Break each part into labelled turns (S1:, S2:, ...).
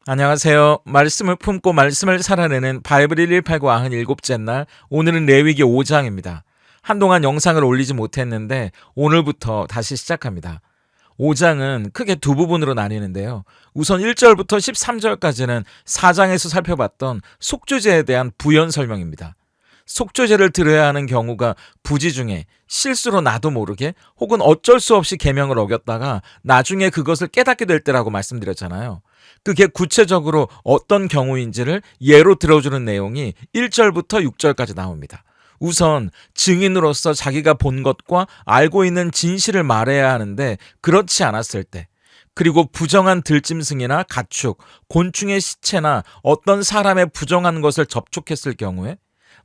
S1: 안녕하세요. 말씀을 품고 말씀을 살아내는 바이블 1189 97째 날, 오늘은 레위기 5장입니다. 한동안 영상을 올리지 못했는데 오늘부터 다시 시작합니다. 5장은 크게 두 부분으로 나뉘는데요. 우선 1절부터 13절까지는 4장에서 살펴봤던 속죄제에 대한 부연 설명입니다. 속죄제를 드려야 하는 경우가 부지 중에 실수로 나도 모르게 혹은 어쩔 수 없이 계명을 어겼다가 나중에 그것을 깨닫게 될 때라고 말씀드렸잖아요. 그게 구체적으로 어떤 경우인지를 예로 들어주는 내용이 1절부터 6절까지 나옵니다. 우선 증인으로서 자기가 본 것과 알고 있는 진실을 말해야 하는데 그렇지 않았을 때, 그리고 부정한 들짐승이나 가축, 곤충의 시체나 어떤 사람의 부정한 것을 접촉했을 경우에,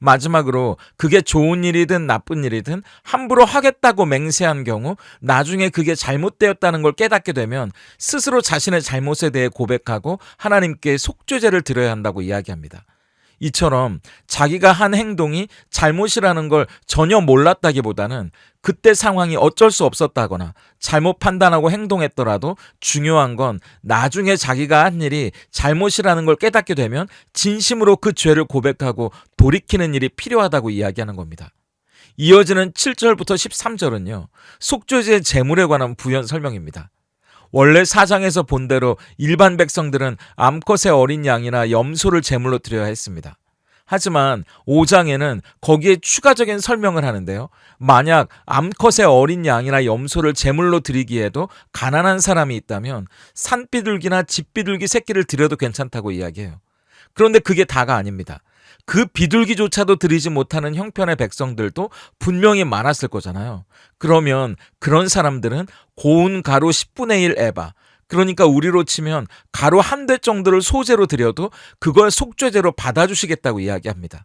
S1: 마지막으로 그게 좋은 일이든 나쁜 일이든 함부로 하겠다고 맹세한 경우 나중에 그게 잘못되었다는 걸 깨닫게 되면 스스로 자신의 잘못에 대해 고백하고 하나님께 속죄제를 드려야 한다고 이야기합니다. 이처럼 자기가 한 행동이 잘못이라는 걸 전혀 몰랐다기보다는 그때 상황이 어쩔 수 없었다거나 잘못 판단하고 행동했더라도 중요한 건 나중에 자기가 한 일이 잘못이라는 걸 깨닫게 되면 진심으로 그 죄를 고백하고 돌이키는 일이 필요하다고 이야기하는 겁니다. 이어지는 7절부터 13절은요, 속죄제 제물에 관한 부연 설명입니다. 원래 4장에서 본 대로 일반 백성들은 암컷의 어린 양이나 염소를 제물로 드려야 했습니다. 하지만 5장에는 거기에 추가적인 설명을 하는데요. 만약 암컷의 어린 양이나 염소를 제물로 드리기에도 가난한 사람이 있다면 산비둘기나 집비둘기 새끼를 드려도 괜찮다고 이야기해요. 그런데 그게 다가 아닙니다. 그 비둘기조차도 드리지 못하는 형편의 백성들도 분명히 많았을 거잖아요. 그러면 그런 사람들은 고운 가루 10분의 1 에바, 그러니까 우리로 치면 가루 한 대 정도를 소재로 드려도 그걸 속죄제로 받아주시겠다고 이야기합니다.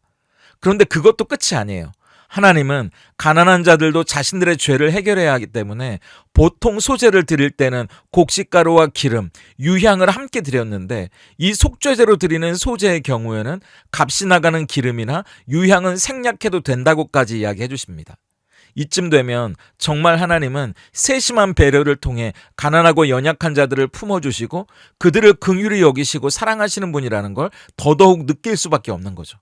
S1: 그런데 그것도 끝이 아니에요. 하나님은 가난한 자들도 자신들의 죄를 해결해야 하기 때문에 보통 소재를 드릴 때는 곡식가루와 기름, 유향을 함께 드렸는데 이 속죄제로 드리는 소재의 경우에는 값이 나가는 기름이나 유향은 생략해도 된다고까지 이야기해 주십니다. 이쯤 되면 정말 하나님은 세심한 배려를 통해 가난하고 연약한 자들을 품어주시고 그들을 긍휼히 여기시고 사랑하시는 분이라는 걸 더더욱 느낄 수밖에 없는 거죠.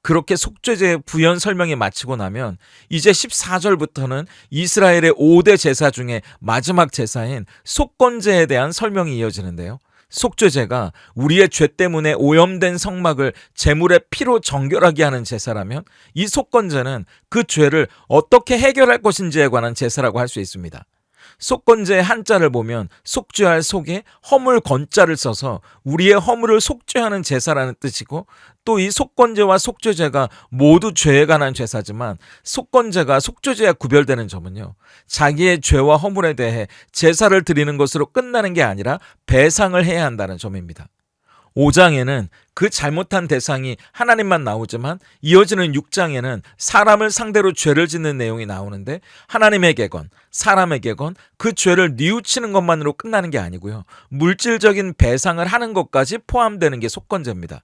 S1: 그렇게 속죄제의 부연 설명이 마치고 나면 이제 14절부터는 이스라엘의 5대 제사 중에 마지막 제사인 속건제에 대한 설명이 이어지는데요. 속죄제가 우리의 죄 때문에 오염된 성막을 제물의 피로 정결하게 하는 제사라면 이 속건제는 그 죄를 어떻게 해결할 것인지에 관한 제사라고 할 수 있습니다. 속건제의 한자를 보면 속죄할 속에 허물 건자를 써서 우리의 허물을 속죄하는 제사라는 뜻이고, 또 이 속건제와 속죄제가 모두 죄에 관한 제사지만 속건제가 속죄제와 구별되는 점은요, 자기의 죄와 허물에 대해 제사를 드리는 것으로 끝나는 게 아니라 배상을 해야 한다는 점입니다. 5장에는 그 잘못한 대상이 하나님만 나오지만 이어지는 6장에는 사람을 상대로 죄를 짓는 내용이 나오는데 하나님에게건 사람에게건 그 죄를 뉘우치는 것만으로 끝나는 게 아니고요, 물질적인 배상을 하는 것까지 포함되는 게 속건제입니다.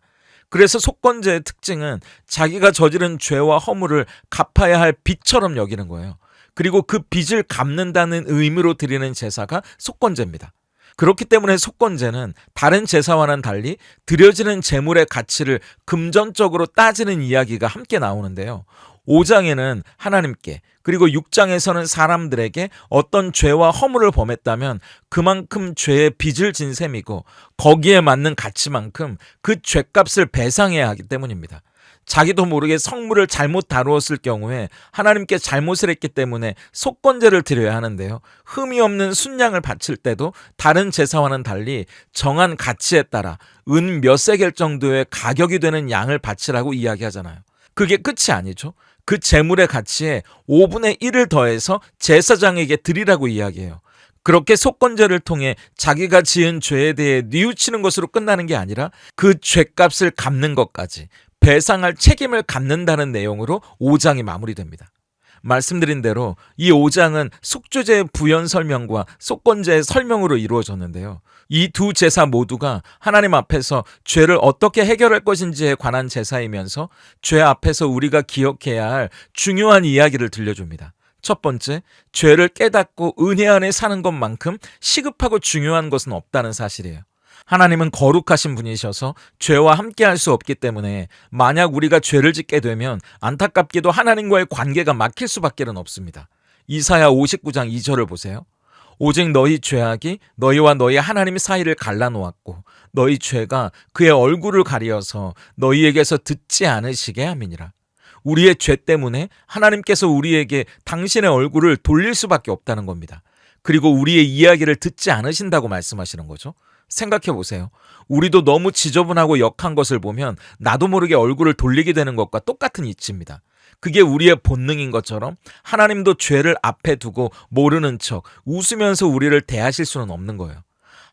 S1: 그래서 속건제의 특징은 자기가 저지른 죄와 허물을 갚아야 할 빚처럼 여기는 거예요. 그리고 그 빚을 갚는다는 의미로 드리는 제사가 속건제입니다. 그렇기 때문에 속건제는 다른 제사와는 달리 드려지는 제물의 가치를 금전적으로 따지는 이야기가 함께 나오는데요. 5장에는 하나님께, 그리고 6장에서는 사람들에게 어떤 죄와 허물을 범했다면 그만큼 죄의 빚을 진 셈이고 거기에 맞는 가치만큼 그 죄값을 배상해야 하기 때문입니다. 자기도 모르게 성물을 잘못 다루었을 경우에 하나님께 잘못을 했기 때문에 속건제를 드려야 하는데요, 흠이 없는 순양을 바칠 때도 다른 제사와는 달리 정한 가치에 따라 은 몇 세겔 정도의 가격이 되는 양을 바치라고 이야기하잖아요. 그게 끝이 아니죠. 그 제물의 가치에 5분의 1을 더해서 제사장에게 드리라고 이야기해요. 그렇게 속건제를 통해 자기가 지은 죄에 대해 뉘우치는 것으로 끝나는 게 아니라 그 죄값을 갚는 것까지, 배상할 책임을 갖는다는 내용으로 5장이 마무리됩니다. 말씀드린 대로 이 5장은 속죄제의 부연 설명과 속건제의 설명으로 이루어졌는데요. 이 두 제사 모두가 하나님 앞에서 죄를 어떻게 해결할 것인지에 관한 제사이면서 죄 앞에서 우리가 기억해야 할 중요한 이야기를 들려줍니다. 첫 번째, 죄를 깨닫고 은혜 안에 사는 것만큼 시급하고 중요한 것은 없다는 사실이에요. 하나님은 거룩하신 분이셔서 죄와 함께할 수 없기 때문에 만약 우리가 죄를 짓게 되면 안타깝게도 하나님과의 관계가 막힐 수밖에는 없습니다. 이사야 59장 2절을 보세요. 오직 너희 죄악이 너희와 너희 하나님 사이를 갈라놓았고 너희 죄가 그의 얼굴을 가리어서 너희에게서 듣지 않으시게 함이니라. 우리의 죄 때문에 하나님께서 우리에게 당신의 얼굴을 돌릴 수밖에 없다는 겁니다. 그리고 우리의 이야기를 듣지 않으신다고 말씀하시는 거죠. 생각해 보세요. 우리도 너무 지저분하고 역한 것을 보면 나도 모르게 얼굴을 돌리게 되는 것과 똑같은 이치입니다. 그게 우리의 본능인 것처럼 하나님도 죄를 앞에 두고 모르는 척 웃으면서 우리를 대하실 수는 없는 거예요.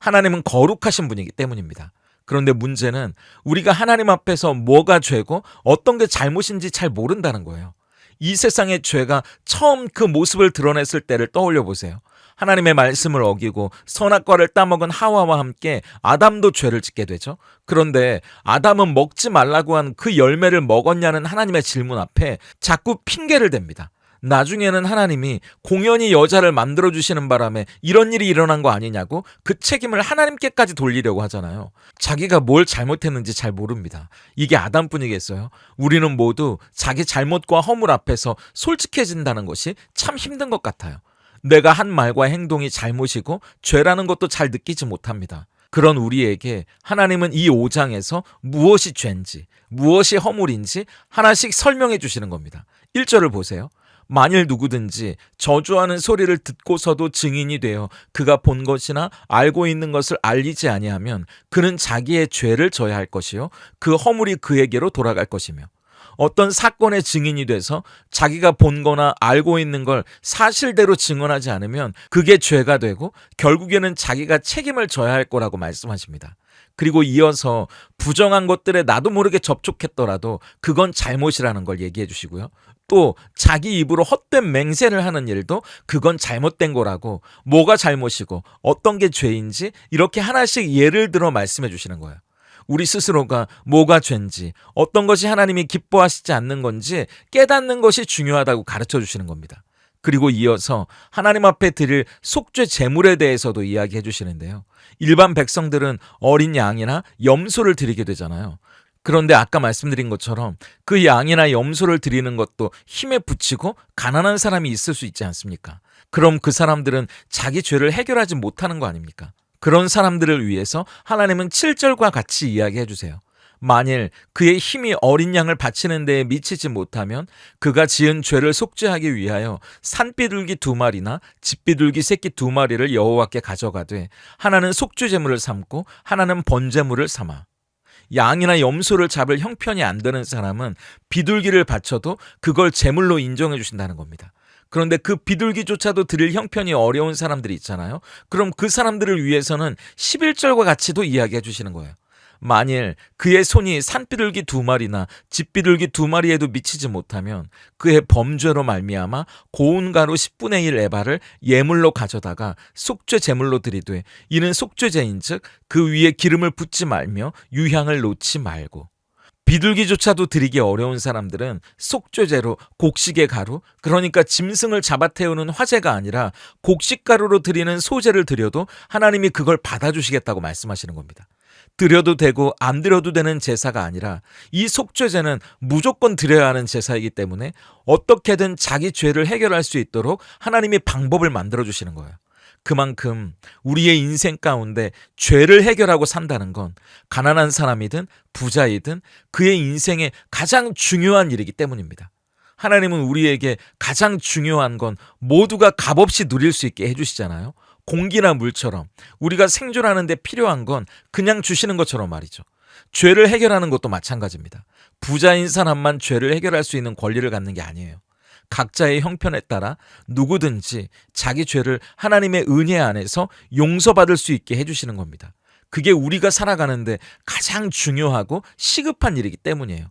S1: 하나님은 거룩하신 분이기 때문입니다. 그런데 문제는 우리가 하나님 앞에서 뭐가 죄고 어떤 게 잘못인지 잘 모른다는 거예요. 이 세상의 죄가 처음 그 모습을 드러냈을 때를 떠올려 보세요. 하나님의 말씀을 어기고 선악과를 따먹은 하와와 함께 아담도 죄를 짓게 되죠. 그런데 아담은 먹지 말라고 한 그 열매를 먹었냐는 하나님의 질문 앞에 자꾸 핑계를 댑니다. 나중에는 하나님이 공연히 여자를 만들어주시는 바람에 이런 일이 일어난 거 아니냐고 그 책임을 하나님께까지 돌리려고 하잖아요. 자기가 뭘 잘못했는지 잘 모릅니다. 이게 아담뿐이겠어요? 우리는 모두 자기 잘못과 허물 앞에서 솔직해진다는 것이 참 힘든 것 같아요. 내가 한 말과 행동이 잘못이고 죄라는 것도 잘 느끼지 못합니다. 그런 우리에게 하나님은 이 5장에서 무엇이 죄인지, 무엇이 허물인지 하나씩 설명해 주시는 겁니다. 1절을 보세요. 만일 누구든지 저주하는 소리를 듣고서도 증인이 되어 그가 본 것이나 알고 있는 것을 알리지 아니하면 그는 자기의 죄를 져야 할 것이요 그 허물이 그에게로 돌아갈 것이며 어떤 사건의 증인이 돼서 자기가 본 거나 알고 있는 걸 사실대로 증언하지 않으면 그게 죄가 되고 결국에는 자기가 책임을 져야 할 거라고 말씀하십니다. 그리고 이어서 부정한 것들에 나도 모르게 접촉했더라도 그건 잘못이라는 걸 얘기해 주시고요. 또 자기 입으로 헛된 맹세를 하는 일도 그건 잘못된 거라고 뭐가 잘못이고 어떤 게 죄인지 이렇게 하나씩 예를 들어 말씀해 주시는 거예요. 우리 스스로가 뭐가 죄인지 어떤 것이 하나님이 기뻐하시지 않는 건지 깨닫는 것이 중요하다고 가르쳐 주시는 겁니다. 그리고 이어서 하나님 앞에 드릴 속죄 제물에 대해서도 이야기해 주시는데요. 일반 백성들은 어린 양이나 염소를 드리게 되잖아요. 그런데 아까 말씀드린 것처럼 그 양이나 염소를 드리는 것도 힘에 부치고 가난한 사람이 있을 수 있지 않습니까? 그럼 그 사람들은 자기 죄를 해결하지 못하는 거 아닙니까? 그런 사람들을 위해서 하나님은 7절과 같이 이야기해 주세요. 만일 그의 힘이 어린 양을 바치는 데에 미치지 못하면 그가 지은 죄를 속죄하기 위하여 산비둘기 2마리나 집비둘기 새끼 2마리를 여호와께 가져가되 하나는 속죄 제물을 삼고 하나는 번제물을 삼아. 양이나 염소를 잡을 형편이 안 되는 사람은 비둘기를 바쳐도 그걸 제물로 인정해 주신다는 겁니다. 그런데 그 비둘기조차도 드릴 형편이 어려운 사람들이 있잖아요. 그럼 그 사람들을 위해서는 11절과 같이도 이야기해 주시는 거예요. 만일 그의 손이 산비둘기 2마리나 집비둘기 2마리에도 미치지 못하면 그의 범죄로 말미암아 고운 가루 10분의 1 에바를 예물로 가져다가 속죄 제물로 드리되 이는 속죄제인즉 그 위에 기름을 붓지 말며 유향을 놓지 말고. 비둘기조차도 드리기 어려운 사람들은 속죄제로 곡식의 가루, 그러니까 짐승을 잡아 태우는 화제가 아니라 곡식가루로 드리는 소제를 드려도 하나님이 그걸 받아주시겠다고 말씀하시는 겁니다. 드려도 되고 안 드려도 되는 제사가 아니라 이 속죄제는 무조건 드려야 하는 제사이기 때문에 어떻게든 자기 죄를 해결할 수 있도록 하나님이 방법을 만들어주시는 거예요. 그만큼 우리의 인생 가운데 죄를 해결하고 산다는 건 가난한 사람이든 부자이든 그의 인생에 가장 중요한 일이기 때문입니다. 하나님은 우리에게 가장 중요한 건 모두가 값없이 누릴 수 있게 해주시잖아요. 공기나 물처럼 우리가 생존하는 데 필요한 건 그냥 주시는 것처럼 말이죠. 죄를 해결하는 것도 마찬가지입니다. 부자인 사람만 죄를 해결할 수 있는 권리를 갖는 게 아니에요. 각자의 형편에 따라 누구든지 자기 죄를 하나님의 은혜 안에서 용서받을 수 있게 해주시는 겁니다. 그게 우리가 살아가는데 가장 중요하고 시급한 일이기 때문이에요.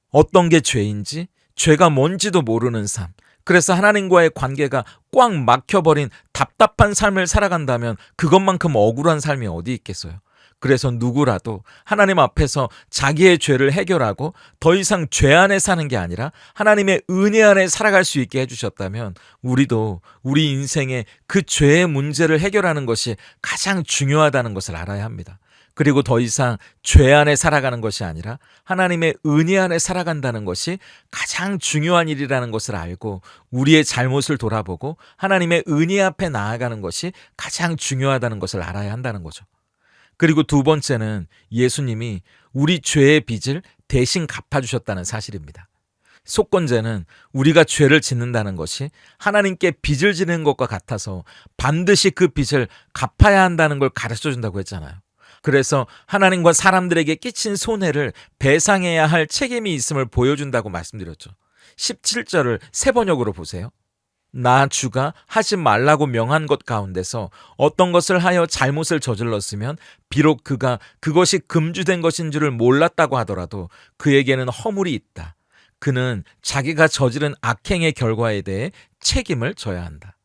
S1: 어떤 게 죄인지, 죄가 뭔지도 모르는 삶, 그래서 하나님과의 관계가 꽉 막혀버린 답답한 삶을 살아간다면 그것만큼 억울한 삶이 어디 있겠어요. 그래서 누구라도 하나님 앞에서 자기의 죄를 해결하고 더 이상 죄 안에 사는 게 아니라 하나님의 은혜 안에 살아갈 수 있게 해주셨다면 우리도 우리 인생의 그 죄의 문제를 해결하는 것이 가장 중요하다는 것을 알아야 합니다. 그리고 더 이상 죄 안에 살아가는 것이 아니라 하나님의 은혜 안에 살아간다는 것이 가장 중요한 일이라는 것을 알고 우리의 잘못을 돌아보고 하나님의 은혜 앞에 나아가는 것이 가장 중요하다는 것을 알아야 한다는 거죠. 그리고 두 번째는 예수님이 우리 죄의 빚을 대신 갚아주셨다는 사실입니다. 속건제는 우리가 죄를 짓는다는 것이 하나님께 빚을 지는 것과 같아서 반드시 그 빚을 갚아야 한다는 걸 가르쳐 준다고 했잖아요. 그래서 하나님과 사람들에게 끼친 손해를 배상해야 할 책임이 있음을 보여준다고 말씀드렸죠. 17절을 세 번역으로 보세요. 나 주가 하지 말라고 명한 것 가운데서 어떤 것을 하여 잘못을 저질렀으면 비록 그가 그것이 금주된 것인 줄을 몰랐다고 하더라도 그에게는 허물이 있다. 그는 자기가 저지른 악행의 결과에 대해 책임을 져야 한다.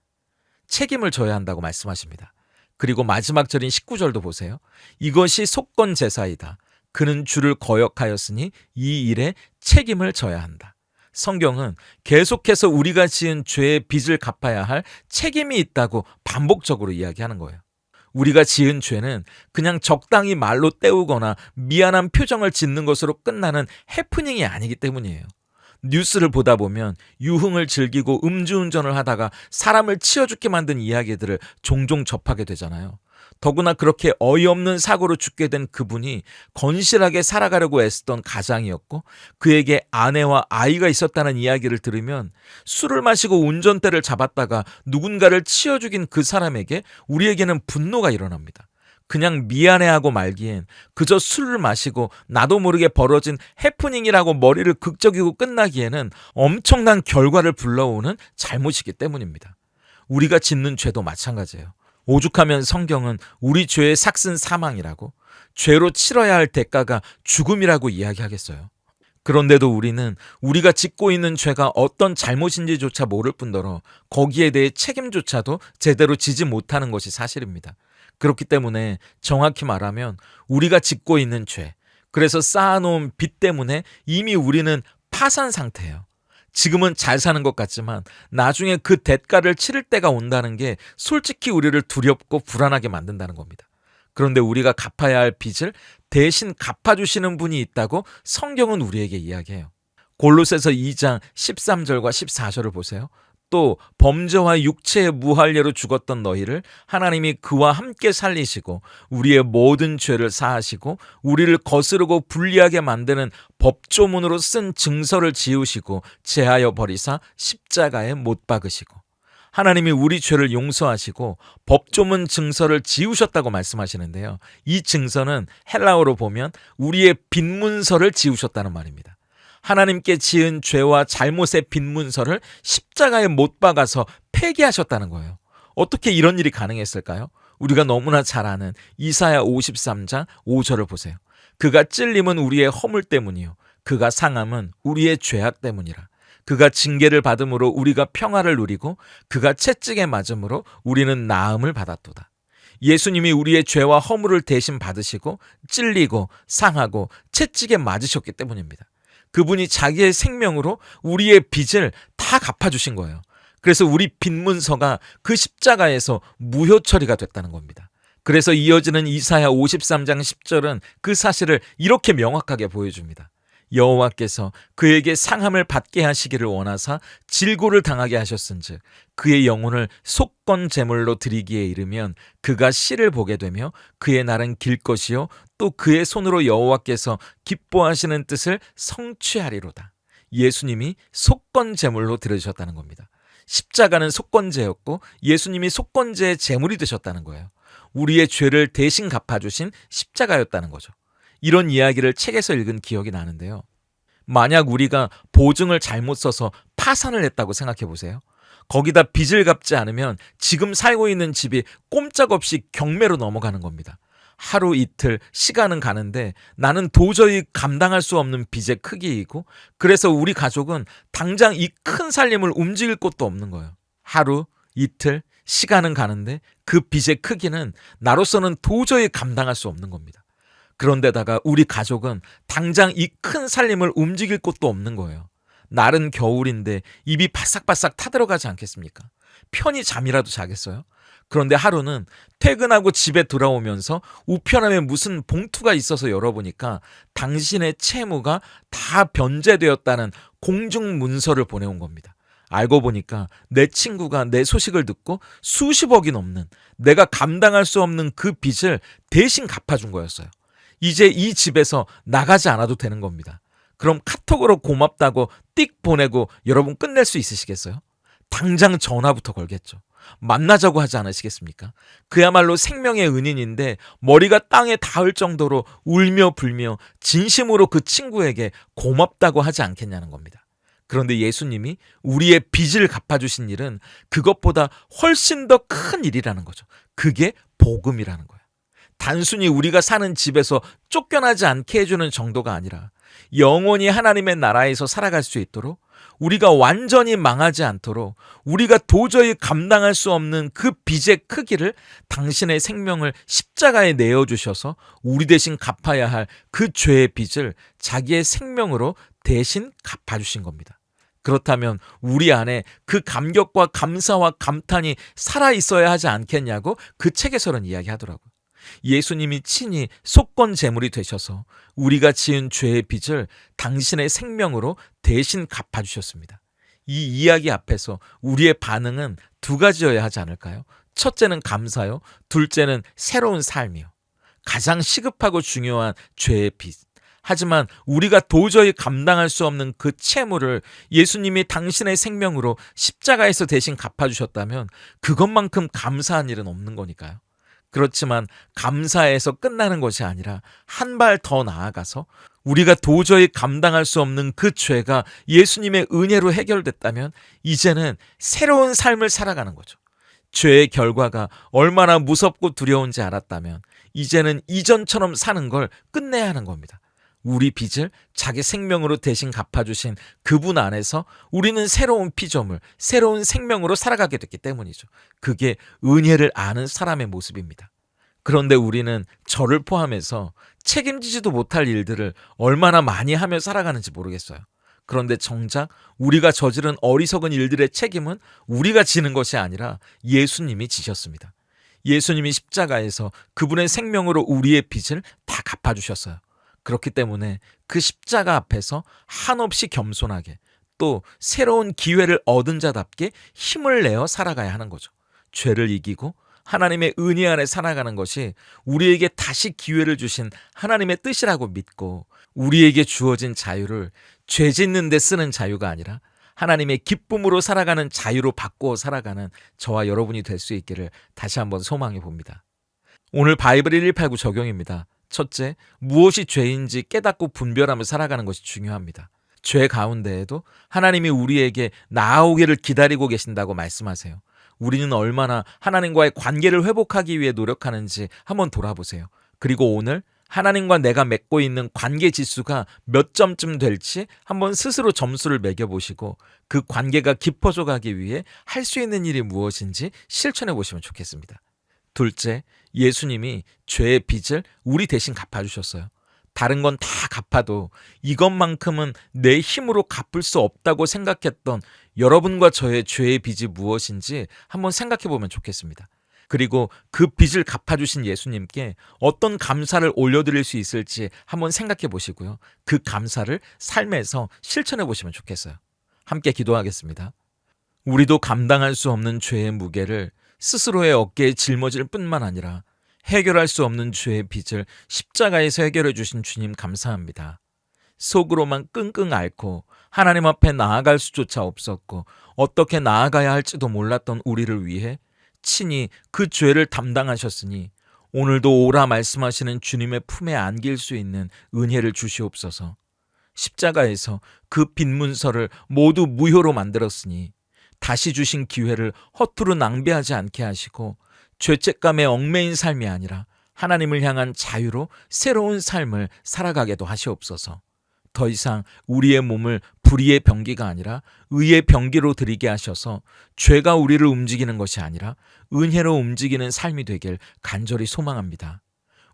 S1: 책임을 져야 한다고 말씀하십니다. 그리고 마지막 절인 19절도 보세요. 이것이 속건 제사이다. 그는 주를 거역하였으니 이 일에 책임을 져야 한다. 성경은 계속해서 우리가 지은 죄의 빚을 갚아야 할 책임이 있다고 반복적으로 이야기하는 거예요. 우리가 지은 죄는 그냥 적당히 말로 때우거나 미안한 표정을 짓는 것으로 끝나는 해프닝이 아니기 때문이에요. 뉴스를 보다 보면 유흥을 즐기고 음주운전을 하다가 사람을 치워 죽게 만든 이야기들을 종종 접하게 되잖아요. 더구나 그렇게 어이없는 사고로 죽게 된 그분이 건실하게 살아가려고 애쓰던 가장이었고 그에게 아내와 아이가 있었다는 이야기를 들으면 술을 마시고 운전대를 잡았다가 누군가를 치워 죽인 그 사람에게 우리에게는 분노가 일어납니다. 그냥 미안해하고 말기엔 그저 술을 마시고 나도 모르게 벌어진 해프닝이라고 머리를 극적이고 끝나기에는 엄청난 결과를 불러오는 잘못이기 때문입니다. 우리가 짓는 죄도 마찬가지예요. 오죽하면 성경은 우리 죄의 삭은 사망이라고, 죄로 치러야 할 대가가 죽음이라고 이야기하겠어요. 그런데도 우리는 우리가 짓고 있는 죄가 어떤 잘못인지조차 모를 뿐더러 거기에 대해 책임조차도 제대로 지지 못하는 것이 사실입니다. 그렇기 때문에 정확히 말하면 우리가 짓고 있는 죄, 그래서 쌓아놓은 빚 때문에 이미 우리는 파산 상태예요. 지금은 잘 사는 것 같지만 나중에 그 대가를 치를 때가 온다는 게 솔직히 우리를 두렵고 불안하게 만든다는 겁니다. 그런데 우리가 갚아야 할 빚을 대신 갚아주시는 분이 있다고 성경은 우리에게 이야기해요. 골로새서 2장 13절과 14절을 보세요. 또 범죄와 육체의 무할례로 죽었던 너희를 하나님이 그와 함께 살리시고 우리의 모든 죄를 사하시고 우리를 거스르고 불리하게 만드는 법조문으로 쓴 증서를 지우시고 제하여 버리사 십자가에 못 박으시고, 하나님이 우리 죄를 용서하시고 법조문 증서를 지우셨다고 말씀하시는데요. 이 증서는 헬라어로 보면 우리의 빈문서를 지우셨다는 말입니다. 하나님께 지은 죄와 잘못의 빈문서를 십자가에 못 박아서 폐기하셨다는 거예요. 어떻게 이런 일이 가능했을까요? 우리가 너무나 잘 아는 이사야 53장 5절을 보세요. 그가 찔림은 우리의 허물 때문이요 그가 상함은 우리의 죄악 때문이라. 그가 징계를 받음으로 우리가 평화를 누리고 그가 채찍에 맞음으로 우리는 나음을 받았도다. 예수님이 우리의 죄와 허물을 대신 받으시고 찔리고 상하고 채찍에 맞으셨기 때문입니다. 그분이 자기의 생명으로 우리의 빚을 다 갚아주신 거예요. 그래서 우리 빈문서가 그 십자가에서 무효 처리가 됐다는 겁니다. 그래서 이어지는 이사야 53장 10절은 그 사실을 이렇게 명확하게 보여줍니다. 여호와께서 그에게 상함을 받게 하시기를 원하사 질고를 당하게 하셨은즉 그의 영혼을 속건 제물로 드리기에 이르면 그가 씨를 보게 되며 그의 날은 길 것이요 또 그의 손으로 여호와께서 기뻐하시는 뜻을 성취하리로다. 예수님이 속건 제물로 드려주셨다는 겁니다. 십자가는 속건제였고 예수님이 속건제의 제물이 되셨다는 거예요. 우리의 죄를 대신 갚아주신 십자가였다는 거죠. 이런 이야기를 책에서 읽은 기억이 나는데요. 만약 우리가 보증을 잘못 써서 파산을 했다고 생각해 보세요. 거기다 빚을 갚지 않으면 지금 살고 있는 집이 꼼짝없이 경매로 넘어가는 겁니다. 하루 이틀 시간은 가는데 나는 도저히 감당할 수 없는 빚의 크기이고, 그래서 우리 가족은 당장 이 큰 살림을 움직일 곳도 없는 거예요. 하루 이틀 시간은 가는데 그 빚의 크기는 나로서는 도저히 감당할 수 없는 겁니다. 그런데다가 우리 가족은 당장 이 큰 살림을 움직일 곳도 없는 거예요. 날은 겨울인데 입이 바싹바싹 타들어가지 않겠습니까? 편히 잠이라도 자겠어요? 그런데 하루는 퇴근하고 집에 돌아오면서 우편함에 무슨 봉투가 있어서 열어보니까 당신의 채무가 다 변제되었다는 공중 문서를 보내온 겁니다. 알고 보니까 내 친구가 내 소식을 듣고 수십억이 넘는, 내가 감당할 수 없는 그 빚을 대신 갚아준 거였어요. 이제 이 집에서 나가지 않아도 되는 겁니다. 그럼 카톡으로 고맙다고 띡 보내고 여러분 끝낼 수 있으시겠어요? 당장 전화부터 걸겠죠. 만나자고 하지 않으시겠습니까? 그야말로 생명의 은인인데 머리가 땅에 닿을 정도로 울며 불며 진심으로 그 친구에게 고맙다고 하지 않겠냐는 겁니다. 그런데 예수님이 우리의 빚을 갚아주신 일은 그것보다 훨씬 더 큰 일이라는 거죠. 그게 복음이라는 거예요. 단순히 우리가 사는 집에서 쫓겨나지 않게 해주는 정도가 아니라 영원히 하나님의 나라에서 살아갈 수 있도록, 우리가 완전히 망하지 않도록, 우리가 도저히 감당할 수 없는 그 빚의 크기를 당신의 생명을 십자가에 내어주셔서 우리 대신 갚아야 할 그 죄의 빚을 자기의 생명으로 대신 갚아주신 겁니다. 그렇다면 우리 안에 그 감격과 감사와 감탄이 살아있어야 하지 않겠냐고 그 책에서는 이야기하더라고요. 예수님이 친히 속건 제물이 되셔서 우리가 지은 죄의 빚을 당신의 생명으로 대신 갚아주셨습니다. 이 이야기 앞에서 우리의 반응은 두 가지여야 하지 않을까요? 첫째는 감사요. 둘째는 새로운 삶이요. 가장 시급하고 중요한 죄의 빚. 하지만 우리가 도저히 감당할 수 없는 그 채무를 예수님이 당신의 생명으로 십자가에서 대신 갚아주셨다면 그것만큼 감사한 일은 없는 거니까요. 그렇지만 감사해서 끝나는 것이 아니라 한 발 더 나아가서 우리가 도저히 감당할 수 없는 그 죄가 예수님의 은혜로 해결됐다면 이제는 새로운 삶을 살아가는 거죠. 죄의 결과가 얼마나 무섭고 두려운지 알았다면 이제는 이전처럼 사는 걸 끝내야 하는 겁니다. 우리 빚을 자기 생명으로 대신 갚아주신 그분 안에서 우리는 새로운 피조물, 새로운 생명으로 살아가게 됐기 때문이죠. 그게 은혜를 아는 사람의 모습입니다. 그런데 우리는 저를 포함해서 책임지지도 못할 일들을 얼마나 많이 하며 살아가는지 모르겠어요. 그런데 정작 우리가 저지른 어리석은 일들의 책임은 우리가 지는 것이 아니라 예수님이 지셨습니다. 예수님이 십자가에서 그분의 생명으로 우리의 빚을 다 갚아주셨어요. 그렇기 때문에 그 십자가 앞에서 한없이 겸손하게 또 새로운 기회를 얻은 자답게 힘을 내어 살아가야 하는 거죠. 죄를 이기고 하나님의 은혜 안에 살아가는 것이 우리에게 다시 기회를 주신 하나님의 뜻이라고 믿고 우리에게 주어진 자유를 죄 짓는 데 쓰는 자유가 아니라 하나님의 기쁨으로 살아가는 자유로 바꾸어 살아가는 저와 여러분이 될 수 있기를 다시 한번 소망해 봅니다. 오늘 바이블 1189 적용입니다. 첫째, 무엇이 죄인지 깨닫고 분별하며 살아가는 것이 중요합니다. 죄 가운데에도 하나님이 우리에게 나아오기를 기다리고 계신다고 말씀하세요. 우리는 얼마나 하나님과의 관계를 회복하기 위해 노력하는지 한번 돌아보세요. 그리고 오늘 하나님과 내가 맺고 있는 관계 지수가 몇 점쯤 될지 한번 스스로 점수를 매겨보시고 그 관계가 깊어져 가기 위해 할 수 있는 일이 무엇인지 실천해 보시면 좋겠습니다. 둘째, 예수님이 죄의 빚을 우리 대신 갚아주셨어요. 다른 건 다 갚아도 이것만큼은 내 힘으로 갚을 수 없다고 생각했던 여러분과 저의 죄의 빚이 무엇인지 한번 생각해 보면 좋겠습니다. 그리고 그 빚을 갚아주신 예수님께 어떤 감사를 올려드릴 수 있을지 한번 생각해 보시고요. 그 감사를 삶에서 실천해 보시면 좋겠어요. 함께 기도하겠습니다. 우리도 감당할 수 없는 죄의 무게를 스스로의 어깨에 짊어질 뿐만 아니라 해결할 수 없는 죄의 빚을 십자가에서 해결해 주신 주님 감사합니다. 속으로만 끙끙 앓고 하나님 앞에 나아갈 수조차 없었고 어떻게 나아가야 할지도 몰랐던 우리를 위해 친히 그 죄를 담당하셨으니 오늘도 오라 말씀하시는 주님의 품에 안길 수 있는 은혜를 주시옵소서. 십자가에서 그 빈 문서를 모두 무효로 만들었으니 다시 주신 기회를 허투루 낭비하지 않게 하시고 죄책감에 얽매인 삶이 아니라 하나님을 향한 자유로 새로운 삶을 살아가게도 하시옵소서. 더 이상 우리의 몸을 불의의 병기가 아니라 의의 병기로 드리게 하셔서 죄가 우리를 움직이는 것이 아니라 은혜로 움직이는 삶이 되길 간절히 소망합니다.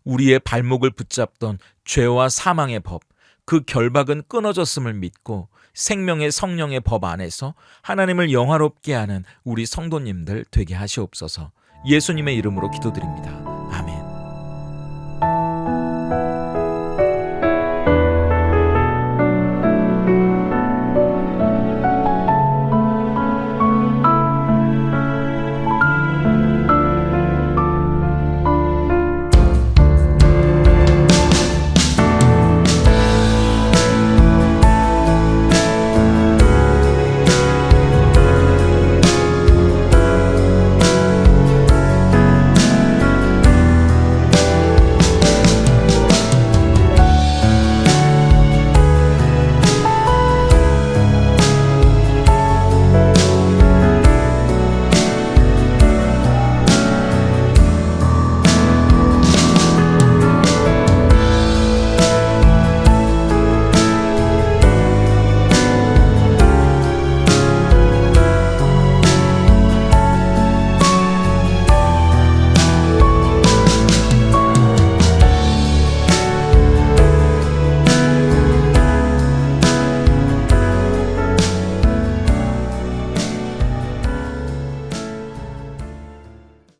S1: 우리의 발목을 붙잡던 죄와 사망의 법, 그 결박은 끊어졌음을 믿고 생명의 성령의 법 안에서 하나님을 영화롭게 하는 우리 성도님들 되게 하시옵소서. 예수님의 이름으로 기도드립니다.